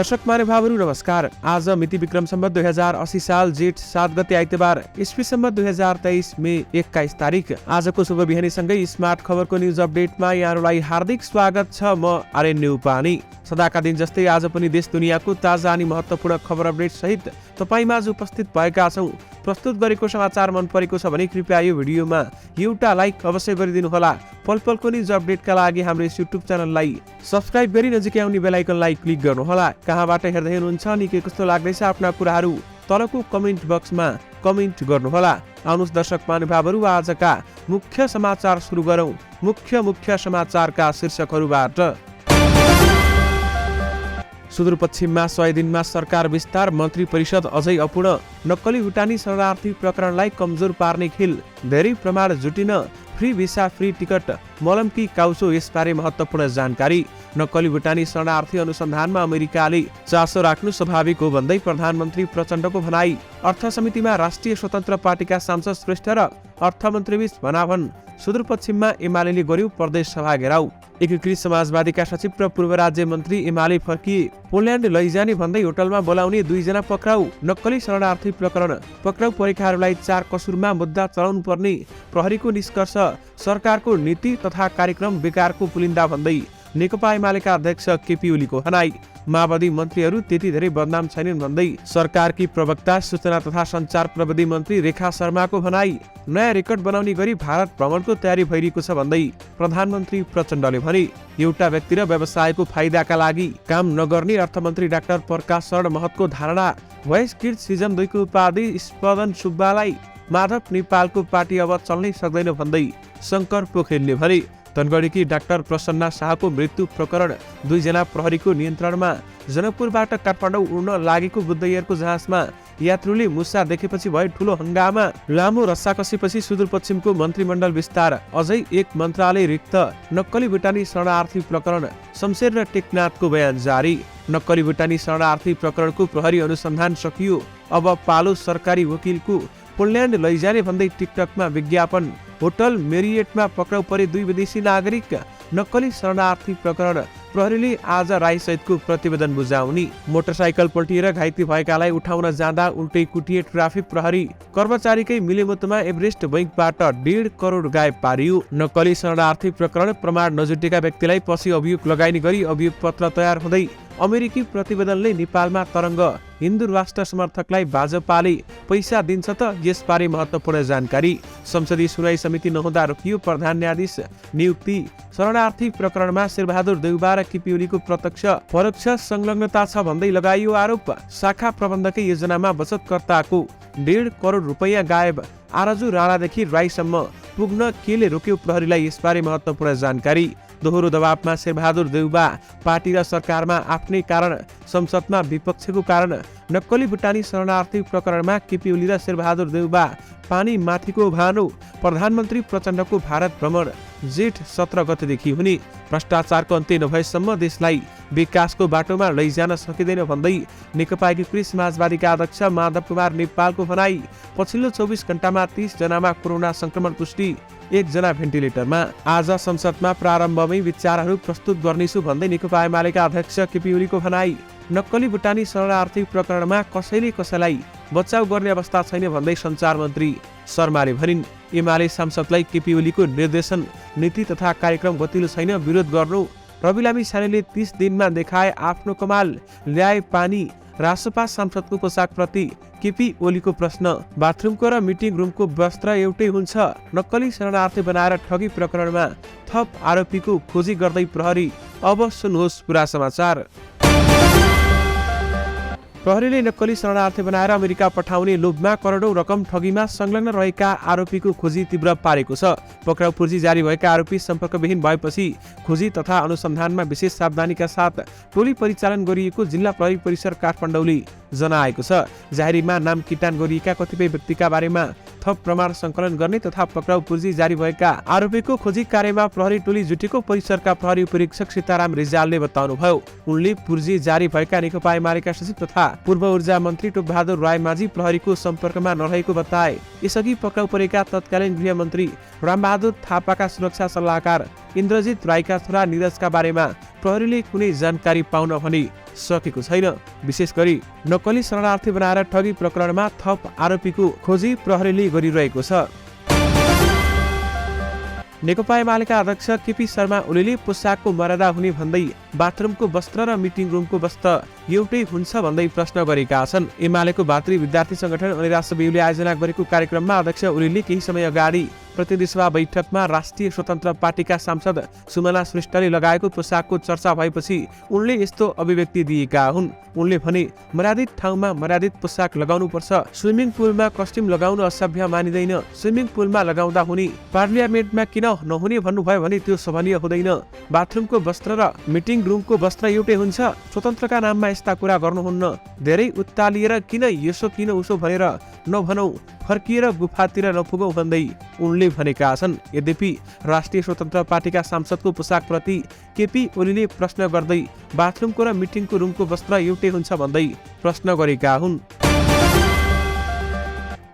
दर्शक महानुभावहरू नमस्कार। आज मिति विक्रम सम्वत 2080 साल जेठ 7 गते आइतबार ईस्वी सम्वत 2023 मे 21 तारिक। आजको शुभ बिहानीसँगै स्मार्ट खबरको न्युज अपडेटमा यहाँहरूलाई हार्दिक स्वागत छ। म आर्यन न्युपानी। सदाका दिन जस्तै आज पनि देश दुनियाँको ताजा अनि महत्त्वपूर्ण खबर अपडेट सहित तपाईमाझ उपस्थित भएका छौं। प्रस्तुत गरेको समाचार मन परेको छ भने कृपया यो भिडियोमा एउटा लाइक अवश्य गरिदिनु होला। पलपलको न्युज अपडेटका लागि हाम्रो यस युट्युब च्यानललाई सब्स्क्राइब गरी नजिकै आउने बेल आइकनलाई क्लिक गर्नुहोला। कहाँबाट हेर्दै हुनुहुन्छ अनि के कस्तो लाग्दैछ आफ्ना कुराहरू तलको कमेन्ट बक्समा कमेन्ट गर्नुहोला। आउनुहोस् दर्शक महानुभावहरू, आजका मुख्य समाचार सुरु गरौं। मुख्य समाचारका शीर्षकहरूबाट। सुदूरपश्चिममा 100 दिनमा सरकार विस्तार, मन्त्री परिषद अझै अपूर्ण। नक्कली भुटानी शरणार्थी प्रकरणलाई कमजोर पार्ने खेल, धेरै प्रमाण जुटिन। फ्री भिसा फ्री टिकट, मलमकी काउसो यसबारे महत्त्वपूर्ण जानकारी। नक्कली भुटानी शरणार्थी अनुसन्धानमा अमेरिकाले चासो राख्नु स्वाभाविक हो भन्दै प्रधानमन्त्री प्रचण्डको भनाई। अर्थ समितिमा राष्ट्रिय स्वतन्त्र पार्टीका सांसद श्रेष्ठ र अर्थमन्त्रीबीच भनाभन। सुदूरपश्चिममा एमाले गर्यो प्रदेश सभा घेराउ। एकीकृत समाजवादीका सचिव र पूर्व राज्य मन्त्री एमाले फर्किए। पोल्यान्ड लैजाने भन्दै होटलमा बोलाउने 2 जना पक्राउ। नक्कली शरणार्थी प्रकरण, पक्राउ परेकाहरूलाई 4 कसुरमा मुद्दा चलाउनु पर्ने प्रहरीको निष्कर्ष। सरकारको नीति तथा कार्यक्रम बेकारको पुलिन्दा भन्दै नेकपा एमालेका अध्यक्ष केपी ओलीको भनाई। माओवादी मन्त्रीहरू त्यति धेरै बदनाम छैनन् भन्दै सरकारकी प्रवक्ता सूचना तथा सञ्चार प्रविधि मन्त्री रेखा शर्माको भनाई। नयाँ रेकर्ड बनाउने गरी भारत भ्रमणको तयारी भइरहेको छ भन्दै प्रधानमन्त्री प्रचण्डले भने। एउटा व्यक्ति र व्यवसायको फाइदाका लागि काम नगर्ने अर्थमन्त्री डाक्टर प्रकाश शरण महतको धारणा। भोइस किड्स सिजन 2 को उपाधि स्पदन सुब्बालाई माधव नेपालको पार्टी अब चल्नै सक्दैन भन्दै शङ्कर पोखरेलले भने। धनगढीकी डाक्टर प्रसन्ना शाहको मृत्यु प्रकरण, 2 जना प्रहरीको नियन्त्रणमा। जनकपुरबाट काठमाडौँ उड्न लागेको बुद्ध एयरको जहाजमा यात्रुले मुसा देखेपछि भयो ठूलो हंगामा। लामो रस्साकसीपछि सुदूरपश्चिमको मन्त्रीमण्डल विस्तार, अझै एक मन्त्रालय रिक्त। नक्कली भुटानी शरणार्थी प्रकरण, शमशेर र टेकनाथको बयान जारी। नक्कली भुटानी शरणार्थी प्रकरणको प्रहरी अनुसन्धान सकियो, अब पालो सरकारी वकिलको। पोल्यान्ड लैजाने भन्दै टिकटकमा विज्ञापन। होटल मेरिएटमा पक्राउ परे 2 विदेशी नागरिक। नक्कली शरणार्थी प्रकरण, प्रहरीले आज राईसहितको प्रतिवेदन बुझाउने। मोटरसाइकल पल्टिएर घाइते भएकालाई उठाउन जाँदा उल्टै कुटिए ट्राफिक प्रहरी। कर्मचारीकै मिलेमतोमा एभरेस्ट बैंकबाट 1.5 करोड गायब पारियो। नक्कली शरणार्थी प्रकरण, प्रमाण नजुटेका व्यक्तिलाई पछि अभियोग लगाइने गरी अभियोग पत्र तयार हुँदै अमेरिकी प्रतिवेदनले नेपालमा तरङ्ग। हिन्दू राष्ट्र समर्थकलाई भाजपाले पैसा दिन्छ त, यसबारे महत्त्वपूर्ण जानकारी। संसदीय सुनवाई समिति नहुँदा रोकियो प्रधान न्यायाधीश नियुक्ति। शरणार्थी प्रकरणमा शेरबहादुर देउबा र केपी ओलीको प्रत्यक्ष परोक्ष संलग्नता छ भन्दै लगाइयो आरोप। शाखा प्रबन्धकै योजनामा बचतकर्ताको 1.5 करोड रुपैयाँ गायब। आरजु राणादेखि राईसम्म पुग्न केले रोक्यो प्रहरीलाई, यसबारे महत्त्वपूर्ण जानकारी। दोहोरो दबावमा शेरबहादुर देउबा, पार्टी र सरकारमा आफ्नै कारण, संसदमा विपक्षको कारण। नक्कली भुटानी शरणार्थी प्रकरणमा केपी ओली र शेरबहादुर देउबा पानी माथिको भानो। प्रधानमन्त्री प्रचण्डको भारत भ्रमण जेठ 17 गतेदेखि हुने। भ्रष्टाचारको अन्त्य नभएसम्म देशलाई विकासको बाटोमा लैजान सकिँदैन भन्दै नेकपा एकीकृत समाजवादीका अध्यक्ष माधव कुमार नेपालको भनाई। पछिल्लो 24 घण्टामा 30 जनामा कोरोना संक्रमण पुष्टि, 1 जना भेन्टिलेटरमा। आज संसदमा प्रारम्भमै विचारहरू प्रस्तुत गर्नेछु भन्दै नेकपा एमालेका अध्यक्ष केपी ओलीको भनाई। नक्कली भुटानी शरणार्थी प्रकरणमा कसैले कसैलाई बचाउ गर्ने अवस्था छैन भन्दै सञ्चार मन्त्री शर्माले भनिन्। एमाले सांसदलाई केपी ओलीको निर्देशन, नीति तथा कार्यक्रम गतिलो छैन, विरोध गर्नु। रवि लामी छानेले 30 दिनमा देखाए आफ्नो कमाल, ल्याए पानी। रासपा सांसदको पोसाकप्रति केपी ओलीको प्रश्न। बाथरुमको र मिटिङ रुमको वस्त्र एउटै हुन्छ। नक्कली शरणार्थी बनाएर ठगी प्रकरणमा थप आरोपीको खोजी गर्दै प्रहरी। अब सुन्नुहोस् पुरा समाचार। प्रहरीले नक्कली शरणार्थी बनाएर अमेरिका पठाउने लोभमा करोडौं रकम ठगीमा संलग्न रहेका आरोपीको खोजी तीव्र पारेको छ। पक्राउ पूर्जी जारी भएका आरोपी सम्पर्कविहीन भएपछि खोजी तथा अनुसन्धानमा विशेष सावधानीका साथ टोली परिचालन गरिएको जिल्ला प्रहरी परिसर काठमाडौँले जनाएको छ। जाहेरीमा नाम किटान गरिएका कतिपय व्यक्तिका बारेमा थप प्रमाण संकलन गर्ने तथा पक्राउ पूर्जी जारी भएका आरोपीको खोजी कार्यमा प्रहरी टोली जुटेको परिसरका प्रहरी उपरीक्षक सीताराम रिजालले बताउनुभयो। उनले पूर्जी जारी भएका नेकपा एमालेका सचिव तथा पूर्व ऊर्जा मन्त्री टोपबहादुर रायमाझी प्रहरीको सम्पर्कमा नरहेको बताए। यसअघि पक्राउ परेका तत्कालीन गृहमन्त्री रामबहादुर थापाका सुरक्षा सल्लाहकार इन्द्रजित राईका छोरा निरजका बारेमा प्रहरीले कुनै जानकारी पाउन भने सकेको छैन। विशेष गरी नक्कली शरणार्थी बनाएर ठगी प्रकरणमा थप आरोपीको खोजी प्रहरीले गरिरहेको छ। नेकपा एमालेका अध्यक्ष केपी शर्मा ओलीले पोसाकको मर्यादा हुने भन्दै बाथरुमको वस्त्र र मिटिङ रुमको वस्त्र एउटै हुन्छ भन्दै प्रश्न गरेका छन्। एमालेको भातृ विद्यार्थी संगठन अनि राष्ट्रवियुले आयोजना गरेको कार्यक्रममा अध्यक्ष ओलीले केही समय अगाडि प्रतिनिधि सभा बैठकमा राष्ट्रिय स्वतन्त्र पार्टीका सांसद सुमना श्रेष्ठले लगाएको पोसाकको चर्चा भएपछि उनले यस्तो अभिव्यक्ति दिएका हुन्। उनले भने मर्यादित ठाउँमा मर्यादित पोसाक लगाउनुपर्छ। स्विमिङ पुलमा कस्ट्युम लगाउनु असभ्य मानिँदैन। स्विमिङ पुलमा लगाउँदा हुने पार्लियामेन्टमा किन नहुने भन्नुभयो भने त्यो शोभनीय हुँदैन। बाथरुमको वस्त्र र मिटिङ रुमको वस्त्र एउटै हुन्छ। स्वतन्त्रका नाममा यस्ता कुरा गर्नुहुन्न। धेरै उत्तालिएर किन यसो किन उसो भनेर नभनौ, फर्किएर गुफातिर नपुगौ भन्दै उनले भनेका छन्। यद्यपि राष्ट्रिय स्वतन्त्र पार्टीका सांसदको पोसाकप्रति केपी ओलीले प्रश्न गर्दै बाथरुमको र मिटिङको रुमको वस्त्र एउटै हुन्छ भन्दै प्रश्न गरेका हुन्।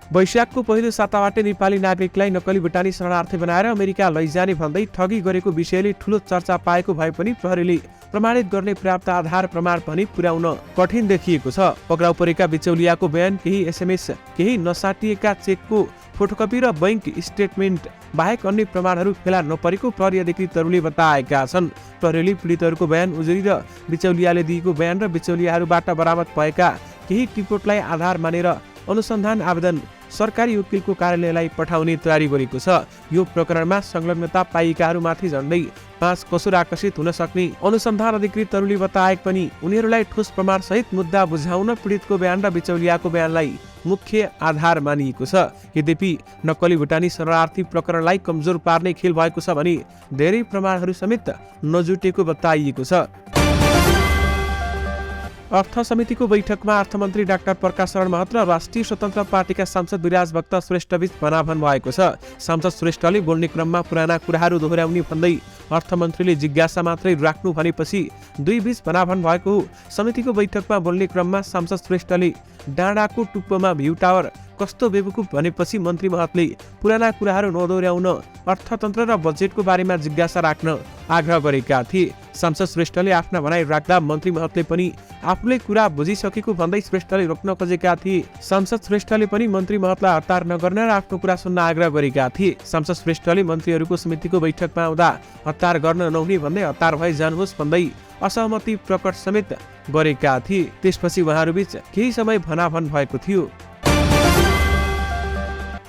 वैशाखको पहिलो साताबाटै नेपाली नागरिकलाई नक्कली भुटानी शरणार्थी बनाएर अमेरिका लैजाने भन्दै ठगी गरेको विषयले ठूलो चर्चा पाएको भए पनि प्रहरीले प्रमाणित गर्ने पर्याप्त आधार प्रमाण पनि पुर्याउन कठिन देखिएको छ। पक्राउ परेका बिचौलियाको बयान, केही एसएमएस, केही नसाटिएका चेकको फोटोकपी र बैंक स्टेटमेन्ट बाहेक अन्य प्रमाणहरू फेला नपरेको प्रहरी अधिकृतहरूले बताएका छन्। प्रहरीले पीडितहरूको बयान, उजुरी र बिचौलियाले दिएको बयान र बिचौलियाहरूबाट बरामद भएका केही टिपोटलाई आधार मानेर अनुसन्धान आवेदन सरकारी वकिलको कार्यालयलाई पठाउने तयारी गरेको छ। यो प्रकरणमा संलग्नता पाइएकाहरूमाथि झण्डै 5 कसुर आकर्षित हुन सक्ने अनुसन्धान अधिकृतहरूले बताए पनि उनीहरूलाई ठोस प्रमाण सहित मुद्दा बुझाउन पीडितको बयान र बिचौलियाको बयानलाई मुख्य आधार मानिएको छ। यद्यपि नक्कली भुटानी शरणार्थी प्रकरणलाई कमजोर पार्ने खेल भएको छ भने धेरै प्रमाणहरू समेत नजुटेको बताइएको छ। अर्थ समितिको बैठकमा अर्थमन्त्री डाक्टर प्रकाश शरण महत र राष्ट्रिय स्वतन्त्र पार्टीका सांसद विराज भक्त श्रेष्ठबीच भनाभन भएको छ। सांसद श्रेष्ठले बोल्ने क्रममा पुराना कुराहरू दोहोर्याउने भन्दै अर्थमन्त्रीले जिज्ञासा मात्रै राख्नु भनेपछि दुई बीच भनाभन भएको हो। समितिको बैठकमा बोल्ने क्रममा सांसद श्रेष्ठले डाँडाको टुप्पोमा भ्यू टावर कस्तो बेवकुफ भनेपछि मन्त्री महतले पुराना कुराहरू नदोहोर्याउन अर्थतन्त्र र बजेटको बारेमा जिज्ञासा राख्न आग्रह गरेका थिए। सांसद श्रेष्ठले आफ्ना भनाइ राख्दा मन्त्री महतले पनि आफूले कुरा बुझिसकेको भन्दै श्रेष्ठले रोक्न खोजेका थिए। सांसद श्रेष्ठले पनि मन्त्री महतलाई हतार नगर्न र आफ्नो कुरा सुन्न आग्रह गरेका थिए। सांसद श्रेष्ठले मन्त्रीहरूको समितिको बैठकमा आउँदा हतार गर्न नहुने भन्दै हतार भई जानुहोस् भन्दै असहमति प्रकट समेत गरेका थिए। त्यसपछि उहाँहरूबीच केही समय भनाभन भएको थियो।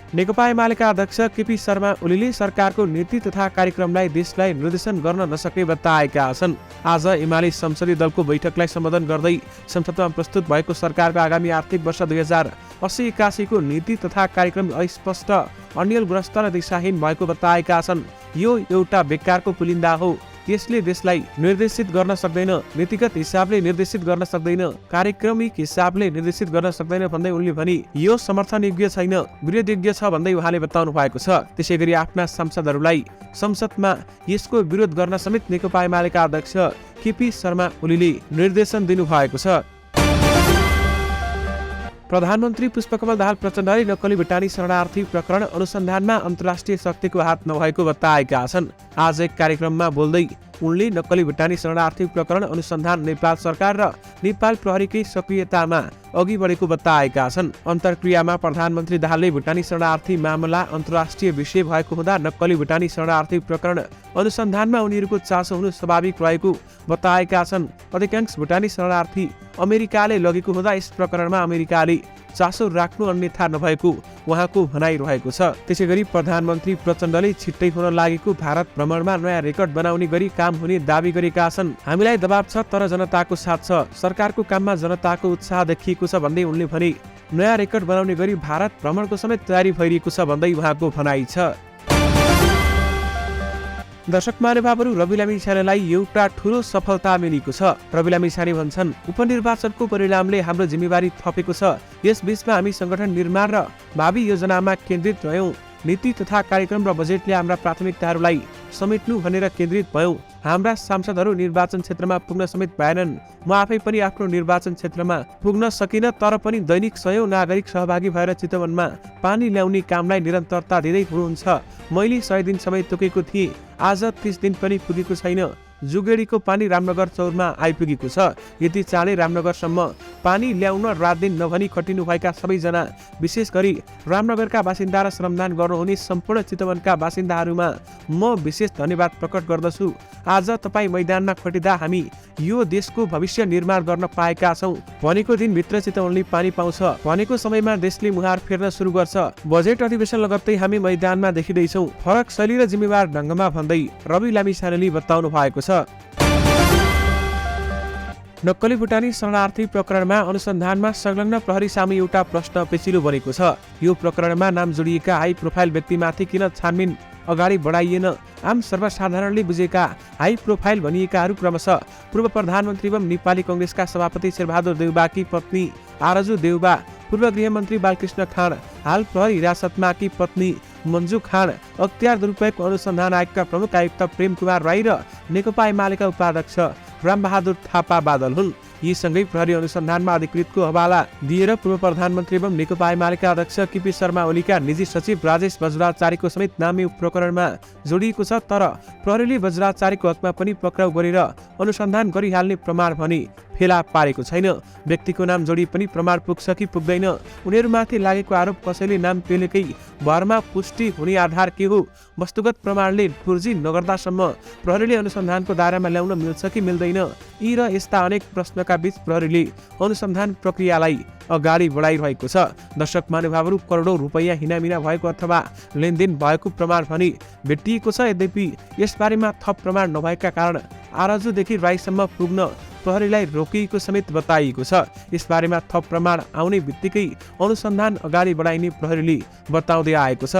नेकपा एमालेका अध्यक्ष केपी शर्मा ओलीले सरकारको नीति तथा कार्यक्रमलाई देशलाई निर्देशन गर्न नसक्ने बताएका छन्। आज एमाले संसदीय दलको बैठकलाई सम्बोधन गर्दै संसदमा प्रस्तुत भएको सरकारको आगामी आर्थिक वर्ष 2080-81 को नीति तथा कार्यक्रम अस्पष्ट, अन्यलग्रस्त र दिशाहीन भएको बताएका छन्। यो एउटा बेकारको पुलिन्दा हो। यसले देशलाई निर्देशित गर्न सक्दैन, नीतिगत हिसाबले निर्देशित गर्न सक्दैन, कार्यक्रमिक हिसाबले निर्देशित गर्न सक्दैन भन्दै उनले भने यो समर्थनयोग्य छैन, विरोधयोग्य छ भन्दै उहाँले बताउनु भएको छ। त्यसैगरी आफ्ना सांसदहरूलाई संसदमा यसको विरोध गर्न समेत नेकपा एमालेका अध्यक्ष केपी शर्मा ओलीले निर्देशन दिनुभएको छ। प्रधानमन्त्री पुष्पकमल दाहाल प्रचण्डले नक्कली भुटानी शरणार्थी प्रकरण अनुसन्धानमा अन्तर्राष्ट्रिय शक्तिको हात नभएको बताएका छन्। आज एक कार्यक्रममा बोल्दै उनले नक्कली भुटानी शरणार्थी प्रकरण अनुसन्धान नेपाल सरकार र नेपाल प्रहरीकै सक्रियतामा अघि बढेको बताएका छन्। अन्तर्क्रियामा प्रधानमन्त्री दाहालले भुटानी शरणार्थी मामला अन्तर्राष्ट्रिय विषय भएको हुँदा नक्कली भुटानी शरणार्थी प्रकरण अनुसन्धानमा उनीहरूको चासो हुनु स्वाभाविक रहेको बताएका छन्। अधिकांश भुटानी शरणार्थी अमेरिकाले लगेको हुँदा यस प्रकरणमा अमेरिकाले चासो राख्नु अन्यथा नभएको उहाँको भनाइरहेको छ। त्यसैगरी प्रधानमन्त्री प्रचण्डले छिट्टै हुन लागेको भारत भ्रमणमा नयाँ रेकर्ड बनाउने गरी काम हुने दावी गरेका छन्। हामीलाई दबाब छ तर जनताको साथ छ, सरकारको काममा जनताको उत्साह देखिएको छ भन्दै उनले भने नयाँ रेकर्ड बनाउने गरी भारत भ्रमणको समेत तयारी भइरहेको छ भन्दै उहाँको भनाइ छ। दर्शक महानुभावहरू, रवि लामिछानेलाई एउटा ठूलो सफलता मिलेको छ। रवि लामिछाने भन्छन्, उपनिर्वाचनको परिणामले हाम्रो जिम्मेवारी थपेको छ। यस बीचमा हामी संगठन निर्माण र भावी योजनामा केन्द्रित रह्यौं। नीति तथा कार्यक्रम र बजेटले हाम्रा प्राथमिकताहरूलाई समेट्नु भनेर केन्द्रित भयौं। हाम्रा सांसदहरू निर्वाचन क्षेत्रमा पुग्न समेत भएनन्। म आफै पनि आफ्नो निर्वाचन क्षेत्रमा पुग्न सकिन, तर पनि दैनिक 100 नागरिक सहभागी भएर चितवनमा पानी ल्याउने कामलाई निरन्तरता दिँदै हुनुहुन्छ। मैले 100 दिन समय तोकेको थिएँ, आज 30 दिन पनि पुगेको छैन। जुगेडीको पानी रामनगर चौरमा आइपुगेको छ। यति चाँडै रामनगरसम्म पानी ल्याउन रात दिन नभनी खटिनुभएका सबैजना, विशेष गरी रामनगरका बासिन्दा र श्रमदान गर्नुहुने सम्पूर्ण चितवनका बासिन्दाहरूमा म विशेष धन्यवाद प्रकट गर्दछु। आज तपाईँ मैदानमा खटिँदा हामी यो देशको भविष्य निर्माण गर्न पाएका छौँ। भनेको दिनभित्र चितवनले पानी पाउँछ, भनेको समयमा देशले मुहार फेर्न सुरु गर्छ। बजेट अधिवेशन लगत्तै हामी मैदानमा देखिँदैछौँ। फरक शैली र जिम्मेवार ढङ्गमा भन्दै रवि लामिछानेले बताउनु भएको छ। नक्कली भुटानी शरणार्थी प्रकरणमा अनुसन्धानमा संलग्न प्रहरी सामु एउटा प्रश्न पेचिलो बनेको छ। यो प्रकरणमा नाम जोडिएका हाई प्रोफाइल व्यक्तिमाथि किन छानबिन अगाडि बढाइएन? आम सर्वसाधारणले बुझेका हाई प्रोफाइल भनिएकाहरू क्रमशः पूर्व प्रधानमन्त्री एवं नेपाली कांग्रेसका सभापति शेरबहादुर देउबाकी पत्नी आरजु देउबा, पूर्व गृहमन्त्री बालकृष्ण खाँड, हाल प्रहरी हिरासतमाकी पत्नी मन्जु खाँड, अख्तियार दुरुपयोग अनुसन्धान आयोगका प्रमुख आयुक्त प्रेम कुमार राई र नेकपा एमालेका उपाध्यक्ष रामबहादुर थापा बादल हुन्। यी सँगै प्रहरी अनुसन्धानमा अधिकृतको हवाला दिएर पूर्व प्रधानमन्त्री एवं नेकपा एमालेका अध्यक्ष केपी शर्मा ओलीका निजी सचिव राजेश बज्राचार्यको समेत नाम यो प्रकरणमा जोडिएको छ। तर प्रहरीले बज्राचार्यको हकमा पनि पक्राउ गरेर अनुसन्धान गरिहाल्ने प्रमाण भने फेला पारेको छैन। व्यक्तिको नाम जोडी पनि प्रमाण पुग्छ कि पुग्दैन? उनीहरूमाथि लागेको आरोप कसैले नाम पेलेकै भरमा पुष्टि हुने आधार के हो? वस्तुगत प्रमाणले पुर्जी नगर्दासम्म प्रहरीले अनुसन्धानको दायरामा ल्याउन मिल्छ कि मिल्दैन? यी र यस्ता अनेक प्रश्नका बीच प्रहरीले अनुसन्धान प्रक्रियालाई अगाडि बढाइरहेको छ। दर्शक महानुभावहरू, करोडौं रुपैयाँ हिनामिना भएको अथवा लेनदेन भएको प्रमाण भने भेटिएको छ। यद्यपि यसबारेमा थप प्रमाण नभएका कारण आरजुदेखि राईसम्म पुग्न प्रहरीलाई रोकिएको समेत बताइएको छ। यसबारेमा थप प्रमाण आउने बित्तिकै अनुसन्धान अगाडि बढाइने प्रहरीले बताउँदै आएको छ।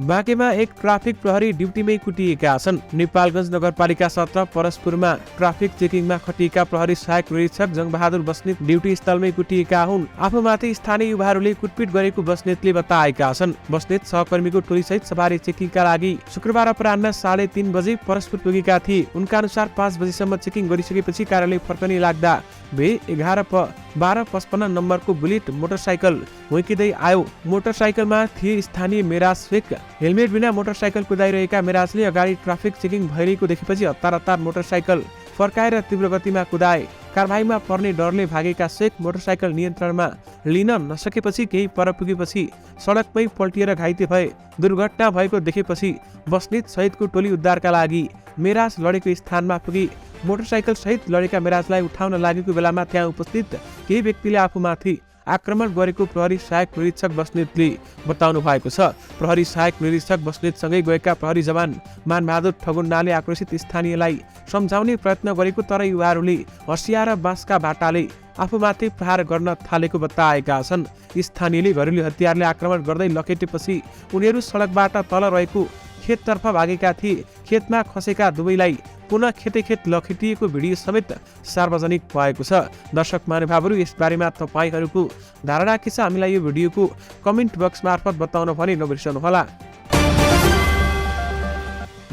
बाँकेमा एक ट्राफिक प्रहरी ड्युटीमै कुटिएका छन्। नेपालगञ्ज नगरपालिका 17 परस्पुरमा ट्राफिक चेकिङमा खटिएका प्रहरी सहायक निरीक्षक जङ्गबहादुर बस्नेत ड्युटी स्थलमै कुटिएका हुन्। आफूमाथि स्थानीय युवाहरूले कुटपिट गरेको बस्नेतले बताएका छन्। बस्नेत सहकर्मीको टोलीसहित सवारी चेकिङका लागि शुक्रबार अपराह्न 3:30 बजे परस्पुर पुगेका थिए। उनका अनुसार 5 बजेसम्म चेकिङ गरिसकेपछि कार्यालय फर्कने लाग्दा भे 11-12-55 नम्बरको बुलेट मोटरसाइकल हुर्किँदै आयो। मोटरसाइकलमा थिए स्थानीय मेराज शेख। हेलमेट बिना मोटरसाइकल कुदाइरहेका मेराजले अगाडि ट्राफिक चेकिङ भइरहेको देखेपछि हतार मोटरसाइकल फर्काएर तीव्र गतिमा कुदाए। कारबाहीमा पर्ने डरले भागेका शेख मोटरसाइकल नियन्त्रणमा लिन नसकेपछि केही पर पुगेपछि सडकमै पल्टिएर घाइते भए। दुर्घटना भएको देखेपछि बस्नेत सहितको टोली उद्धारका लागि मेराज लडेको स्थानमा पुगे। मोटरसाइकल सहित लडेका मेराजलाई उठाउन लागेको बेलामा त्यहाँ उपस्थित केही व्यक्तिले आफूमाथि आक्रमण गरेको प्रहरी सहायक निरीक्षक बस्नेतले बताउनु भएको छ। प्रहरी सहायक निरीक्षक बस्नेतसँगै गएका प्रहरी जवान मानबहादुर ठगुन्नाले आक्रोशित स्थानीयलाई सम्झाउने प्रयत्न गरेको, तर युवाहरूले हँसिया र बाँसका भाटाले आफूमाथि प्रहार गर्न थालेको बताएका छन्। स्थानीयले घरेलु हतियारले आक्रमण गर्दै लखेटेपछि उनीहरू सडकबाट तल रहेको खेततर्फ भागेका थिए। खेतमा खसेका दुवैलाई पुनः खेत लखेटिएको भिडियो समेत सार्वजनिक भएको छ। दर्शक महानुभावहरू, यसबारेमा तपाईँहरूको धारणा के छ? हामीलाई यो भिडियोको कमेन्ट बक्स मार्फत बताउन भने नबिर्सनुहोला।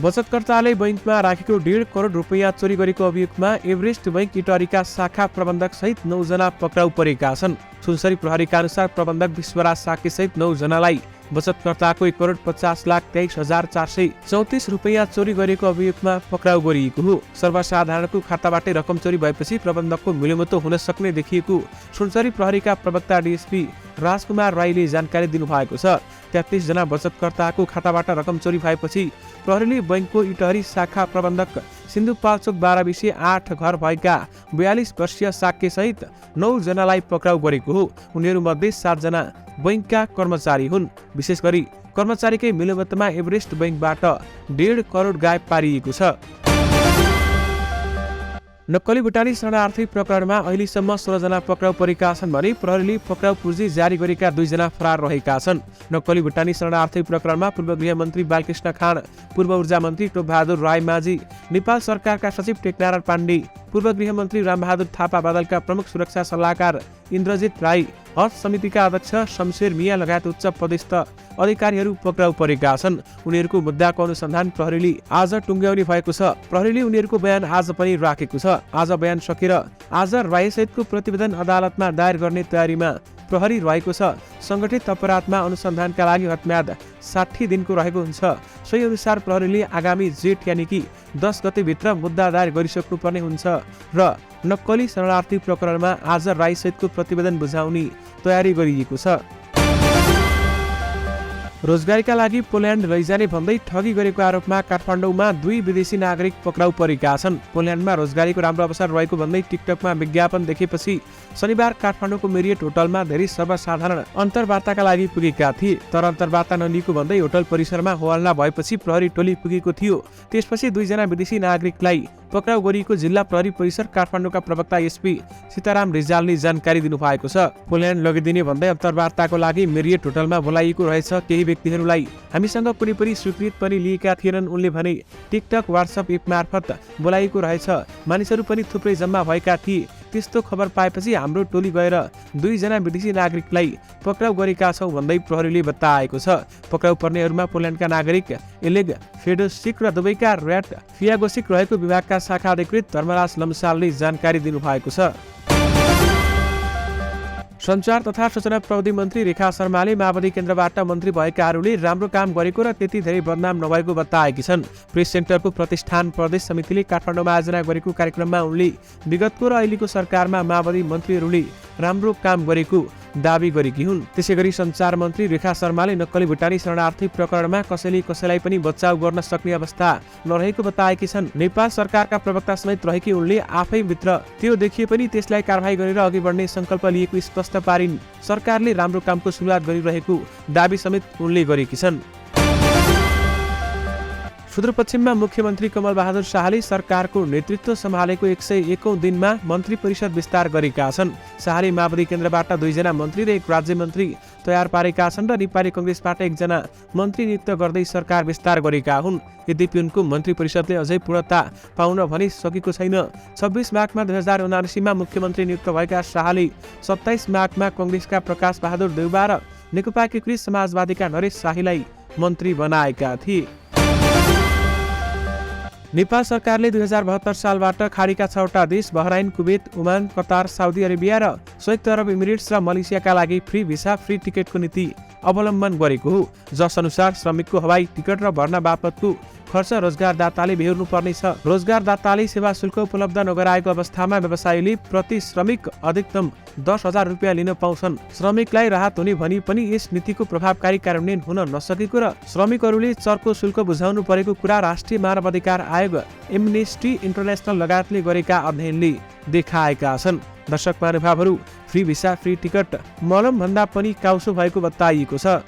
बचतकर्ताले बैंकमा राखेको 1.5 करोड रुपैयाँ चोरी गरेको अभियोगमा एभरेस्ट बैंक इटहरीका शाखा प्रबन्धक सहित 9 जना पक्राउ परेका छन्। सुनसरी प्रहरीका अनुसार प्रबन्धक विश्वराज साके सहित 9 जनालाई बचतकर्ताको 1,50,23,434 रुपैयाँ चोरी गरेको अभियोगमा पक्राउ गरिएको हो। सर्वसाधारणको खाताबाटै रकम चोरी भएपछि प्रबन्धकको मिलोमतो हुन सक्ने देखिएको सुनसरी प्रहरीका प्रवक्ता डीएसपी राजकुमार राईले जानकारी दिनुभएको छ। 33 जना बचतकर्ताको खाताबाट रकम चोरी भएपछि प्रहरीले बैंकको इटहरी शाखा प्रबन्धक सिन्धुपाल्चोक 12 विषय 8 घर भएका 42 वर्षीय साक्य सहित 9 जनालाई पक्राउ गरेको हो। उनीहरूमध्ये 7 जना बैंकका कर्मचारी हुन्। विशेष गरी कर्मचारीकै मिलोमतोमा एभरेस्ट बैंकबाट 1.5 करोड गायब पारिएको छ। नक्कली भुटानी शरणार्थी प्रकरणमा अहिलेसम्म 16 जना पक्राउ परेका छन् भने प्रहरीले पक्राउ पुर्जी जारी गरेका 2 जना फरार रहेका छन्। नक्कली भुटानी शरणार्थी प्रकरणमा पूर्व गृहमन्त्री बालकृष्ण खाँड, पूर्व ऊर्जा मन्त्री टोपबहादुर राय माझी, नेपाल सरकारका सचिव टेकनारायण पाण्डे, पूर्व गृहमन्त्री रामबहादुर थापा बादलका प्रमुख सुरक्षा सल्लाहकार इन्द्रजित राई, हज समितिका अध्यक्ष शमशेर मिया लगायत उच्च पदस्थ अधिकारीहरू पक्राउ परेका छन्। उनीहरूको मुद्दाको अनुसन्धान प्रहरीले आज टुङ्ग्याउने भएको छ। प्रहरीले उनीहरूको बयान आज पनि राखेको छ। आज बयान सकेर आज राईसहितको प्रतिवेदन अदालतमा दायर गर्ने तयारीमा प्रहरी रहेको छ। संगठित अपराधमा अनुसन्धानका लागि हदम्याद 60 दिनको रहेको हुन्छ। सोही अनुसार प्रहरीले आगामी जेठ यानि कि 10 गतेभित्र मुद्दा दायर गरिसक्नुपर्ने हुन्छ र नक्कली शरणार्थी प्रकरणमा आज राईसहितको प्रतिवेदन बुझाउने तयारी गरिएको छ। रोजगारीका लागि पोल्यान्ड लैजाने भन्दै ठगी गरेको आरोपमा काठमाडौँमा 2 विदेशी नागरिक पक्राउ परेका छन्। पोल्यान्डमा रोजगारीको राम्रो अवसर रहेको भन्दै टिकटकमा विज्ञापन देखेपछि शनिबार काठमाडौँको मेरियट होटलमा धेरै सर्वसाधारण अन्तर्वार्ताका लागि पुगेका थिए। तर अन्तर्वार्ता नलिएको भन्दै होटल परिसरमा होहल्ला भएपछि प्रहरी टोली पुगेको थियो। त्यसपछि 2 जना विदेशी नागरिकलाई पक्राउ गरिएको जिल्ला प्रहरी परिसर काठमाडौँका प्रवक्ता एसपी सीताराम रिजालले जानकारी दिनुभएको छ। पोल्यान्ड लगिदिने भन्दै अन्तर्वार्ताको लागि मेरियट होटलमा बोलाइएको रहेछ। केही व्यक्तिहरूलाई हामीसँग कुनै पनि स्वीकृत पनि लिएका थिएनन् उनले भने। टिकटक व्हाट्सएप एप मार्फत बोलाइएको रहेछ। मानिसहरू पनि थुप्रै जम्मा भएका थिए। त्यस्तो खबर पाएपछि हाम्रो टोली गएर 2 जना विदेशी नागरिकलाई पक्राउ गरेका छौं भन्दै प्रहरीले बताएको छ। पक्राउ पर्नेहरूमा पोल्यान्डका नागरिक एलेग फेडोसिक र दुबईका र्याट फियागोसिक रहेको विभागका शाखा अधिकृत धर्मराज लम्सालले जानकारी दिनुभएको छ। सञ्चार तथा सूचना प्रविधि मन्त्री रेखा शर्माले माओवादी केन्द्रबाट मन्त्री भएकाहरूले राम्रो काम गरेको र त्यति धेरै बदनाम नभएको बताएकी छन्। प्रेस सेन्टरको प्रतिष्ठान प्रदेश समितिले काठमाडौँमा आयोजना गरेको कार्यक्रममा उनले विगतको र अहिलेको सरकारमा माओवादी मन्त्रीहरूले राम्रो काम गरेको दावी गरेकी हुन्। त्यसैगरी सञ्चार मन्त्री रेखा शर्माले नक्कली भुटानी शरणार्थी प्रकरणमा कसैले कसैलाई पनि बचाउ गर्न सक्ने अवस्था नरहेको बताएकी छन्। नेपाल सरकारका प्रवक्ता समेत रहेकी उनले आफै भित्र त्यो देखिए पनि त्यसलाई कारबाही गरेर अघि बढ्ने संकल्प लिएको स्पष्ट पारिन्। सरकारले राम्रो कामको सुरुवात गरिरहेको दावी समेत उनले गरेकी छन्। सुदूरपश्चिममा मुख्यमन्त्री कमल बहादुर शाहले सरकारको नेतृत्व सम्हालेको 101औं दिनमा मन्त्री परिषद विस्तार गरेका छन्। शाहले माओवादी केन्द्रबाट 2 जना मन्त्री र 1 राज्य मन्त्री तयार पारेका छन् र नेपाली कांग्रेसबाट 1 जना मन्त्री नियुक्त गर्दै सरकार विस्तार गरेका हुन्। यद्यपि उनको मन्त्री परिषदले अझै पूर्णता पाउन भने सकेको छैन। 26 माघमा 2079 मा मुख्यमन्त्री नियुक्त भएका शाहले 27 माघमा कांग्रेसका प्रकाश बहादुर देउबा र नेकपा एकीकृत समाजवादीका नरेश शाहीलाई मन्त्री बनाएका थिए। नेपाल सरकारले 2072 सालबाट खाडीका 6 वटा देश Bahrain, Kuwait, Oman, Qatar, Saudi Arabia र संयुक्त अरब इमिरेट्स र मलेसियाका लागि फ्री भिसा फ्री टिकटको नीति अवलम्बन गरेको हो। जस अनुसार श्रमिकको हवाई टिकट र भर्ना बापतको खर्च रोजगारदाताले बेहोर्नु पर्नेछ। रोजगारदाताले सेवा शुल्क उपलब्ध नगराएको अवस्थामा व्यवसायीले प्रति श्रमिक अधिकतम 10,000 रुपियाँ लिन पाउँछन्। श्रमिकलाई राहत हुने भनी पनि यस नीतिको प्रभावकारी कार्यान्वयन हुन नसकेको र श्रमिकहरूले चर्को शुल्क बुझाउनु परेको कुरा राष्ट्रिय मानव अधिकार आयोग, एमनेस्टी इन्टरनेसनल लगायतले गरेका अध्ययनले देखाएका छन्। दर्शक महानुभावहरू, फ्री भिसा फ्री टिकट मलम भन्दा पनि काउसो भएको बताइएको छ।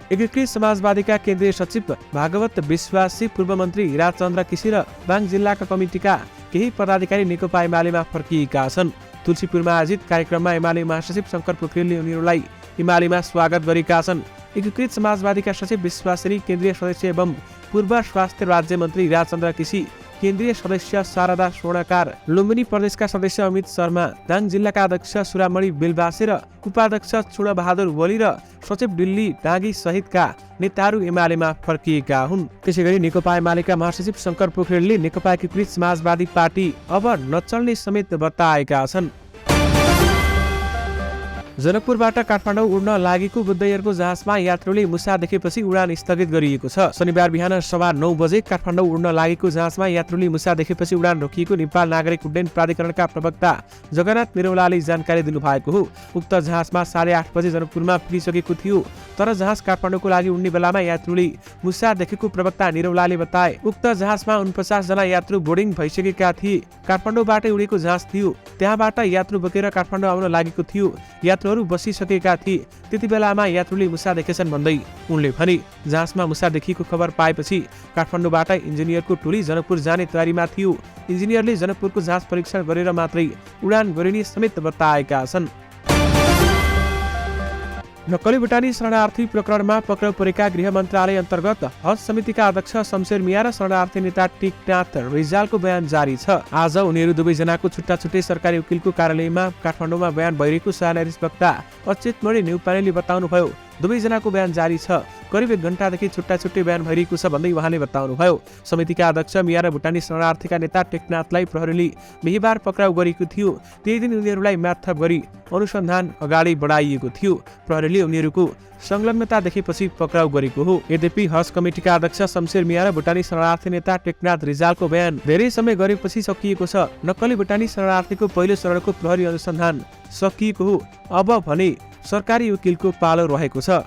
एकीकृत समाजवादीका केन्द्रीय सचिव भागवत विश्वासी, पूर्व मन्त्री हिराचन्द्र केसी र बाङ जिल्लाका कमिटीका केही पदाधिकारी नेकपा एमालेमा फर्किएका छन्। तुलसीपुरमा आयोजित कार्यक्रममा एमाले महासचिव शंकर पोखरेलले उनीहरूलाई एमालेमा स्वागत गरेका छन्। एकीकृत समाजवादीका सचिव विश्वासिनी, केन्द्रीय सदस्य एवं पूर्व स्वास्थ्य राज्य मन्त्री हिराचन्द्र केसी, केन्द्रीय सदस्य शारदा स्वर्णकार, लुम्बिनी प्रदेशका सदस्य अमित शर्मा, दाङ जिल्लाका अध्यक्ष सुरामणि बेलबासे र उपाध्यक्ष चुडबहादुर वली र सचिव दिल्ली डाँगी सहितका नेताहरू एमालेमा फर्किएका हुन्। त्यसैगरी नेकपा एमालेका महासचिव शंकर पोखरेलले नेकपा एकीकृत समाजवादी पार्टी अब नचल्ने समेत बताएका छन्। जनकपुरबाट काठमाडौँ उड्न लागेको बुद्ध एयरको जहाजमा यात्रुले मुसा देखेपछि उडान स्थगित गरिएको छ। शनिबार बिहान 9:15 बजे काठमाडौँ उड्न लागेको जहाजमा यात्रुले मुसा देखेपछि उडान रोकिएको नेपाल नागरिक उड्डयन प्राधिकरणका प्रवक्ता जगन्नाथ निरौलाले जानकारी दिनुभएको हो। उक्त जहाजमा 8:30 बजे जनकपुरमा पुगिसकेको थियो, तर जहाज काठमाडौँको लागि उड्ने बेलामा यात्रुले मुसा देखेको प्रवक्ता निरौलाले बताए। उक्त जहाजमा 49 जना यात्रु बोर्डिङ भइसकेका थिए। काठमाडौँबाटै उडेको जहाज थियो। त्यहाँबाट यात्रु बोकेर काठमाडौँ आउन लागेको थियो। यात्रुहरू बसिसकेका थिए। त्यति बेलामा यात्रुले मुसा देखेछन् भन्दै उनले भने। जहाजमा मुसा देखिएको खबर पाएपछि काठमाडौँबाट इन्जिनियरको टोली जनकपुर जाने तयारीमा थियो। इन्जिनियरले जनकपुरको जहाज परीक्षण गरेर मात्रै उडान गरिने समेत बताएका छन्। नक्कली भुटानी शरणार्थी प्रकरणमा पक्राउ परेका गृह मन्त्रालय अन्तर्गत हज समितिका अध्यक्ष शमशेर मिया र शरणार्थी नेता टेकनाथ रिजालको बयान जारी छ। आज उनीहरू दुवैजनाको छुट्टा छुट्टै सरकारी वकिलको कार्यालयमा काठमाडौँमा बयान भइरहेको सह न्यायाधीश वक्ता अच्युत मणि न्यौपानेले बताउनुभयो। दुवैजनाको बयान जारी छ। करिब 1 घण्टादेखि छुट्टा-छुट्टै बयान भइरहेको छ भन्दै उहाँले बताउनुभयो। समितिका अध्यक्ष मिया र भुटानी शरणार्थीका नेता टेकनाथलाई प्रहरीले बिहीबार पक्राउ गरेको थियो। त्यही दिन उनीहरूलाई म्यादथप गरी अनुसन्धान अगाडि बढाइएको थियो। प्रहरीले उनीहरूको संलग्नता देखेपछि पक्राउ गरेको हो। यद्यपि हज कमिटीका अध्यक्ष शमशेर मिया र भुटानी शरणार्थी नेता टेकनाथ रिजालको बयान धेरै समय गरेपछि सकिएको छ। नक्कली भुटानी शरणार्थीको पहिलो चरणको प्रहरी अनुसन्धान सकिएको हो। अब भने सरकारी वकिलको पालो रहेको छ।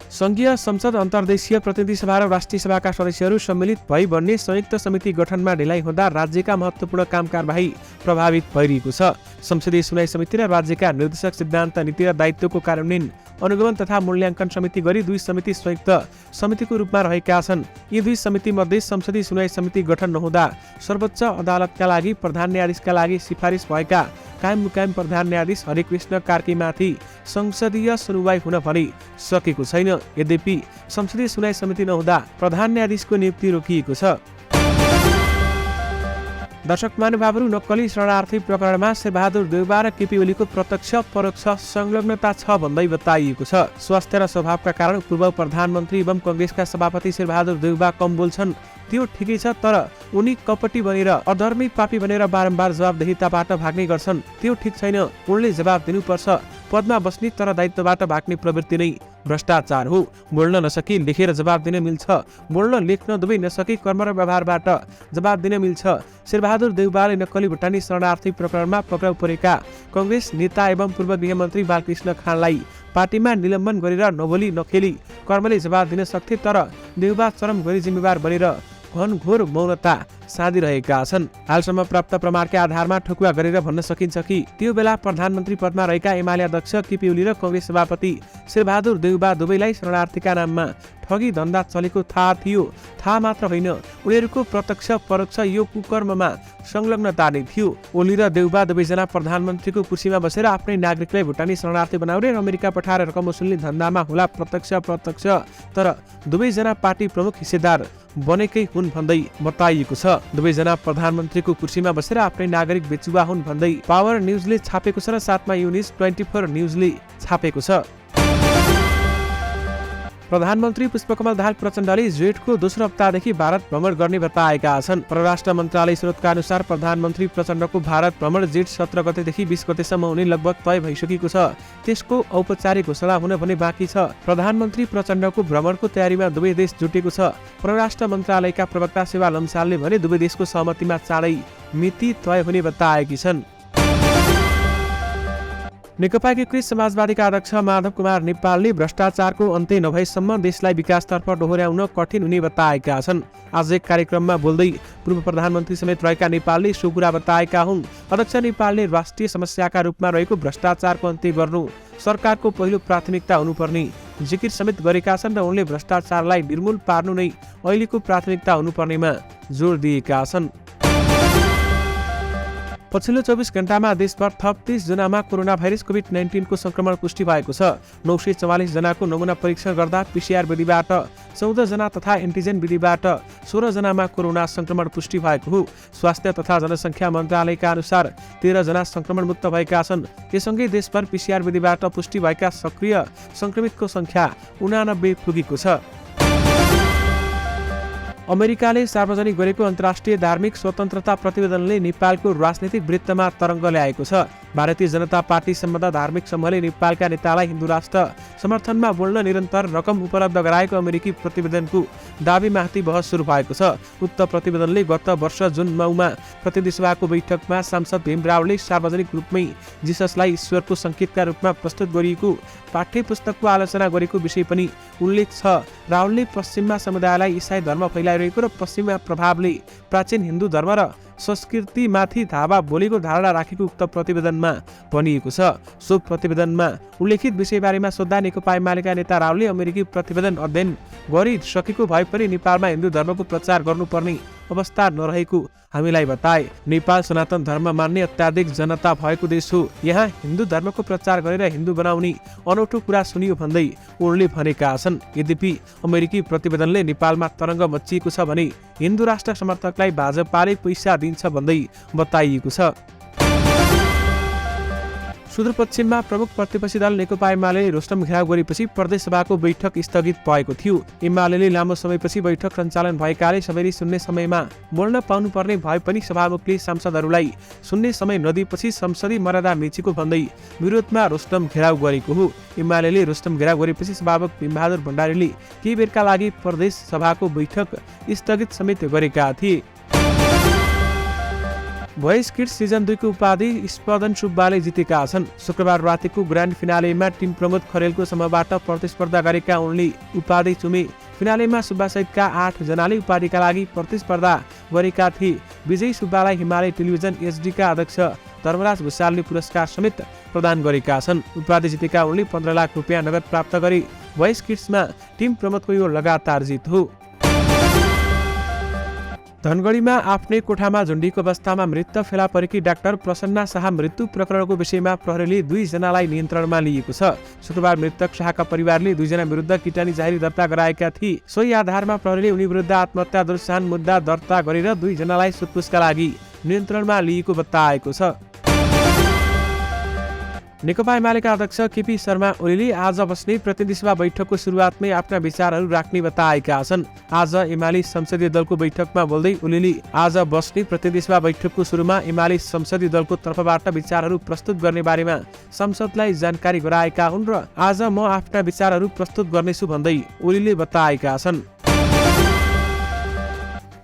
संघीय संसद अन्तर्देशीय प्रतिनिधि सभा र राष्ट्रिय सभाका सदस्यहरू सम्मिलित भई बन्ने संयुक्त समिति गठनमा ढिलाइ हुँदा राज्यका महत्त्वपूर्ण कामकारबाही प्रभावित भइरहेको छ। संसदीय सुनवाई समिति र राज्यका निर्देशक सिद्धान्त नीति र दायित्वको कार्यान्वयन अनुगमन तथा मूल्याङ्कन समिति गरी 2 समिति संयुक्त समितिको रूपमा रहेका छन्। यी 2 समिति मध्ये संसदीय सुनवाई समिति गठन नहुँदा सर्वोच्च अदालतका लागि प्रधान न्यायाधीशका लागि सिफारिस भएका कायम मुकायम प्रधान न्यायाधीश हरिकृष्ण कार्कीमाथि संसदीय सुनवाई हुन भने सकेको छैन। यद्यपि संसदीय सुनवाई समिति नहुँदा प्रधान न्यायाधीशको नियुक्ति रोकिएको छ। दर्शक महानुभावहरू, नक्कली शरणार्थी प्रकरणमा शेरबहादुर देउबा र केपी ओलीको प्रत्यक्ष परोक्ष संलग्नता छ भन्दै बताइएको छ। स्वास्थ्य र स्वभावका कारण पूर्व प्रधानमन्त्री एवं कांग्रेसका सभापति शेरबहादुर देउबा कम बोल्छन्, त्यो ठिकै छ, तर उनी कपटी बनेर अधर्मी पापी बनेर बारम्बार जवाबदेहिताबाट भाग्ने गर्छन्, त्यो ठिक छैन। उनले जवाब दिनुपर्छ। पदमा बस्ने तर दायित्वबाट भाग्ने प्रवृत्ति नै भ्रष्टाचार हो। बोल्न नसकी लेखेर जवाब दिन मिल्छ, बोल्न लेख्न दुवै नसकी कर्म र व्यवहारबाट जवाब दिन मिल्छ। शेरबहादुर देउबाले नक्कली भुटानी शरणार्थी प्रकरणमा पक्राउ परेका कांग्रेस नेता एवं पूर्व गृहमन्त्री बालकृष्ण खानलाई पार्टीमा निलम्बन गरेर नबोली नखेली कर्मले जवाब दिन सक्थे, तर देउबा चरम गरी जिम्मेवार बनेर घनघोर मौनता साधिरहेका छन्। हालसम्म प्राप्त प्रमाणका आधारमा ठोकुवा गरेर भन्न सकिन्छ कि त्यो बेला प्रधानमन्त्री पदमा रहेका एमाले अध्यक्ष केपी ओली र कांग्रेस सभापति शेरबहादुर देउबा दुवैलाई शरणार्थीका नाममा ठगी धन्दा चलेको थाहा थियो। थाहा मात्र होइन, उनीहरूको प्रत्यक्ष परोक्ष यो कुकर्ममा संलग्नता नै थियो। ओली र देउबा दुवैजना प्रधानमन्त्रीको कुर्सीमा बसेर आफ्नै नागरिकलाई भुटानी शरणार्थी बनाउने र अमेरिका पठाएर रकम वसुल्ने धन्दामा होला प्रत्यक्ष, तर दुवैजना पार्टी प्रमुख हिस्सेदार बनेकै हुन् भन्दै बताइएको छ। दुवैजना प्रधानमन्त्रीको कुर्सीमा बसेर आफ्नै नागरिक बेचुवा हुन् भन्दै पावर न्युजले छापेको छ र साथमा यो न्युज 24 न्युजले छापेको छ। प्रधानमन्त्री पुष्पकमल दाहाल प्रचण्डले जेठको दोस्रो हप्तादेखि भारत भ्रमण गर्ने बताएका छन्। परराष्ट्र मन्त्रालय स्रोतका अनुसार प्रधानमन्त्री प्रचण्डको भारत भ्रमण जेठ 17 गतेदेखि 20 गतेसम्म हुने लगभग तय भइसकेको छ। त्यसको औपचारिक घोषणा हुन भने बाँकी छ। प्रधानमन्त्री प्रचण्डको भ्रमणको तयारीमा दुवै देश जुटेको छ। परराष्ट्र मन्त्रालयका प्रवक्ता सेवा लम्सालले भने दुवै देशको सहमतिमा चाँडै मिति तय हुने बताएकी छन्। नेकपा एकीकृत समाजवादीका अध्यक्ष माधव कुमार नेपालले भ्रष्टाचारको अन्त्य नभएसम्म देशलाई विकासतर्फ डोहोर्याउन कठिन हुने बताएका छन्। आज एक कार्यक्रममा बोल्दै पूर्व प्रधानमन्त्री समेत रहेका नेपालले सो कुरा बताएका हुन्। अध्यक्ष नेपालले राष्ट्रिय समस्याका रूपमा रहेको भ्रष्टाचारको अन्त्य गर्नु सरकारको पहिलो प्राथमिकता हुनुपर्ने जिकिर समेत गरेका छन् र उनले भ्रष्टाचारलाई निर्मूल पार्नु नै अहिलेको प्राथमिकता हुनुपर्नेमा जोड दिएका छन्। पछिल्लो 24 घण्टामा देशभर थप 30 जनामा कोरोना भाइरस कोभिड-19 को संक्रमण पुष्टि भएको छ। 944 जनाको नमुना परीक्षण गर्दा पीसीआर विधिबाट 14 जना तथा एन्टिजेन विधिबाट 16 जनामा कोरोना संक्रमण पुष्टि भएको हो। स्वास्थ्य तथा जनसङ्ख्या मन्त्रालयका अनुसार 13 जना संक्रमण मुक्त भएका छन्। यससँगै देशभर पीसीआर विधिबाट पुष्टि भएका सक्रिय संक्रमितको संख्या 89 पुगेको छ। अमेरिकाले सार्वजनिक गरेको अन्तर्राष्ट्रिय धार्मिक स्वतन्त्रता प्रतिवेदनले नेपालको राजनीतिक वृत्तमा तरङ्ग ल्याएको छ। भारतीय जनता पार्टी सम्बद्ध धार्मिक समूहले नेपालका नेतालाई हिन्दू राष्ट्र समर्थनमा बोल्न निरन्तर रकम उपलब्ध गराएको अमेरिकी प्रतिवेदनको दाबीमाथि बहस सुरु भएको छ। उक्त प्रतिवेदनले गत वर्ष जुन 9मा प्रतिनिधि सभाको बैठकमा सांसद भीम रावले सार्वजनिक रूपमै जिससलाई ईश्वरको संकेतका रूपमा प्रस्तुत गरिएको पाठ्य पुस्तकको आलोचना गरेको विषय पनि उल्लेख छ। रावलले पश्चिममा समुदायलाई ईसाई धर्म फैलाइरहेको र पश्चिममा प्रभावले प्राचीन हिन्दू धर्म र संस्कृतिमाथि धावा बोलेको धारणा राखेको उक्त प्रतिवेदनमा भनिएको छ। सो प्रतिवेदनमा उल्लेखित विषयबारेमा सोध्दा नेकपा एमालेका नेता रावलले अमेरिकी प्रतिवेदन अध्ययन गरिसकेको भए पनि नेपालमा हिन्दू धर्मको प्रचार गर्नुपर्ने अवस्था नरहेको हामीलाई बताए। नेपाल सनातन धर्म मान्ने अत्याधिक जनता भएको देश हो। यहाँ हिन्दू धर्मको प्रचार गरेर हिन्दू बनाउने अनौठो कुरा सुनियो भन्दै उनले भनेका छन्। यद्यपि अमेरिकी प्रतिवेदनले नेपालमा तरङ्ग मच्चिएको छ भने हिन्दू राष्ट्र समर्थकलाई भाजपाले पैसा दिन्छ भन्दै बताइएको छ। सुदूरपश्चिममा प्रमुख प्रतिपक्षी दल नेकपा एमाले रोस्टम घेराउ गरेपछि प्रदेश सभाको बैठक स्थगित भएको थियो। एमाले लामो समयपछि बैठक सञ्चालन भएकाले सबैले सुन्ने समयमा बोल्न पाउनुपर्ने भए पनि सभामुखले सांसदहरूलाई सुन्ने समय नदिएपछि संसदीय मर्यादा मिचेको भन्दै विरोधमा रोस्टम घेराउ गरेको हो। एमाले रोस्टम घेराउ गरेपछि सभामुख भीमबहादुर भण्डारीले केही बेरका लागि प्रदेश सभाको बैठक स्थगित समेत गरेका थिए। भोइस किड्स सिजन 2 को उपाधि स्पदन सुब्बाले जितेका छन्। शुक्रबार रातिको ग्रान्ड फिनालेमा टिम प्रमोद खरेलको समूहबाट प्रतिस्पर्धा गरेका उनले उपाधि चुमे। फिनालेमा सुब्बा सहितका 8 जनाले उपाधिका लागि प्रतिस्पर्धा गरेका थिए। विजयी सुब्बालाई हिमालय टेलिभिजन एचडी का अध्यक्ष धर्मराज भुसालले पुरस्कार समेत प्रदान गरेका छन्। उपाधि जितेका उनले 15 लाख रुपियाँ नगद प्राप्त गरे। भोइस किड्समा टिम प्रमोदको यो लगातार जित हो। धनगढीमा आफ्नै कोठामा झुन्डीको अवस्थामा मृत फेला परेकी डाक्टर प्रसन्ना शाह मृत्यु प्रकरणको विषयमा प्रहरीले 2 जनालाई नियन्त्रणमा लिएको छ। शुक्रबार मृतक शाहका परिवारले 2 जना विरुद्ध किटानी जाहेरी दर्ता गराएका थिए। सोही आधारमा प्रहरीले उनी विरुद्ध आत्महत्या दुर्सान मुद्दा दर्ता गरेर 2 जनालाई सोधपुछका लागि नियन्त्रणमा लिएको बताएको छ। नेकपा एमालेका अध्यक्ष केपी शर्मा ओलीले आज बस्ने प्रतिनिधि सभा बैठकको सुरुवातमै आफ्ना विचारहरू राख्ने बताएका छन्। आज एमाले संसदीय दलको बैठकमा बोल्दै ओलीले आज बस्ने प्रतिनिधि सभा बैठकको सुरुमा एमाले संसदीय दलको तर्फबाट विचारहरू प्रस्तुत गर्ने बारेमा संसदलाई जानकारी गराएका हुन् र आज म आफ्ना विचारहरू प्रस्तुत गर्नेछु भन्दै ओलीले बताएका छन्।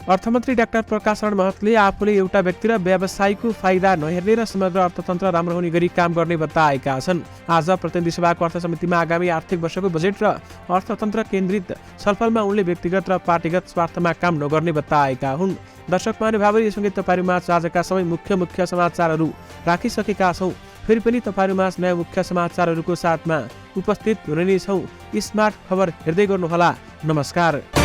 अर्थमन्त्री डाक्टर प्रकाश शरण महतले आफूले एउटा व्यक्ति र व्यवसायको फाइदा नहेर्ने र समग्र अर्थतन्त्र राम्रो हुने गरी काम गर्ने बताएका छन्। आज प्रतिनिधि सभाको अर्थ समितिमा आगामी आर्थिक वर्षको बजेट र अर्थतन्त्र केन्द्रित छलफलमा उनले व्यक्तिगत र पार्टीगत स्वार्थमा काम नगर्ने बताएका हुन्। दर्शक महानुभाव, यससँगै तपाईँहरूमा आजका सबै मुख्य समाचारहरू राखिसकेका छौँ। फेरि पनि तपाईँहरूमा नयाँ मुख्य समाचारहरूको साथमा उपस्थित हुने नै छौँ। स्मार्ट खबर हेर्दै गर्नुहोला। नमस्कार।